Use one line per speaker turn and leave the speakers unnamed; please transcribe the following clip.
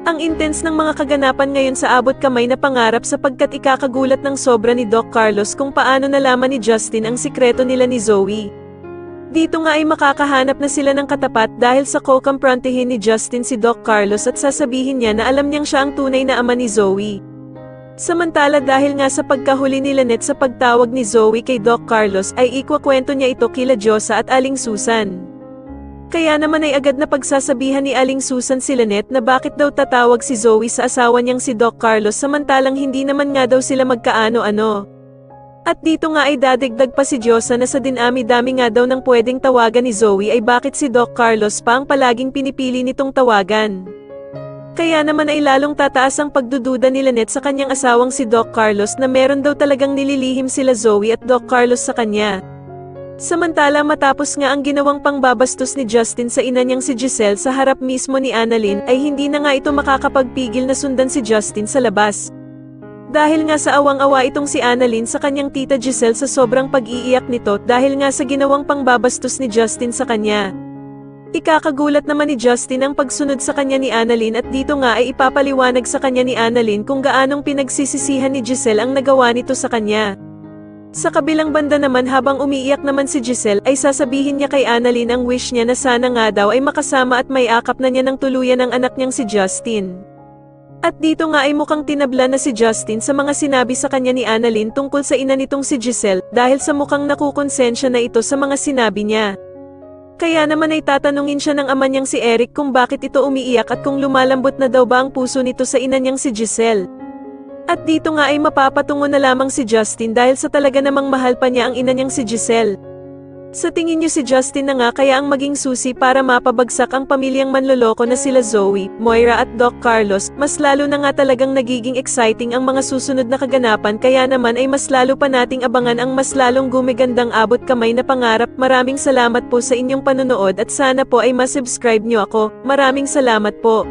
Ang intense ng mga kaganapan ngayon sa abot kamay na pangarap sapagkat ikakagulat ng sobra ni Doc Carlos kung paano nalaman ni Justin ang sikreto nila ni Zoe. Dito nga ay makakahanap na sila ng katapat dahil sa kukumprontihin ni Justin si Doc Carlos at sasabihin niya na alam niyang siya ang tunay na ama ni Zoe. Samantala dahil nga sa pagkahuli ni Lynette sa pagtawag ni Zoe kay Doc Carlos ay ikwakwento niya ito kila Diyosa at Aling Susan. Kaya naman ay agad na pagsasabihan ni Aling Susan si Lynette na bakit daw tatawag si Zoe sa asawa niyang si Doc Carlos samantalang hindi naman nga daw sila magkaano-ano. At dito nga ay dadagdag pa si Diyosa na sa dinami-dami nga daw ng pwedeng tawagan ni Zoe ay bakit si Doc Carlos pa ang palaging pinipili nitong tawagan. Kaya naman ay lalong tataas ang pagdududa ni Lynette sa kanyang asawang si Doc Carlos na meron daw talagang nililihim sila Zoe at Doc Carlos sa kanya. Samantala matapos nga ang ginawang pangbabastos ni Justin sa ina niyang si Giselle sa harap mismo ni Annalyn ay hindi na nga ito makakapagpigil na sundan si Justin sa labas. Dahil nga sa awang-awa itong si Annalyn sa kanyang tita Giselle sa sobrang pag-iiyak nito dahil nga sa ginawang pangbabastos ni Justin sa kanya. Ikakagulat naman ni Justin ang pagsunod sa kanya ni Annalyn at dito nga ay ipapaliwanag sa kanya ni Annalyn kung gaanong pinagsisisihan ni Giselle ang nagawa nito sa kanya. Sa kabilang banda naman habang umiiyak naman si Giselle ay sasabihin niya kay Annalyn ang wish niya na sana nga daw ay makasama at may akap na niya ng tuluyan ang anak niyang si Justin. At dito nga ay mukhang tinabla na si Justin sa mga sinabi sa kanya ni Annalyn tungkol sa ina nitong si Giselle dahil sa mukhang nakukonsensya na ito sa mga sinabi niya. Kaya naman ay tatanungin siya ng ama niyang si Eric kung bakit ito umiiyak at kung lumalambot na daw ba ang puso nito sa ina niyang si Giselle. At dito nga ay mapapatungo na lamang si Justin dahil sa talaga namang mahal pa niya ang ina niyang si Giselle. Sa tingin niyo si Justin na nga kaya ang maging susi para mapabagsak ang pamilyang manloloko na sila Zoe, Moira at Doc Carlos, mas lalo na nga talagang nagiging exciting ang mga susunod na kaganapan kaya naman ay mas lalo pa nating abangan ang mas lalong gumigandang abot kamay na pangarap. Maraming salamat po sa inyong panonood at sana po ay masubscribe niyo ako. Maraming salamat po.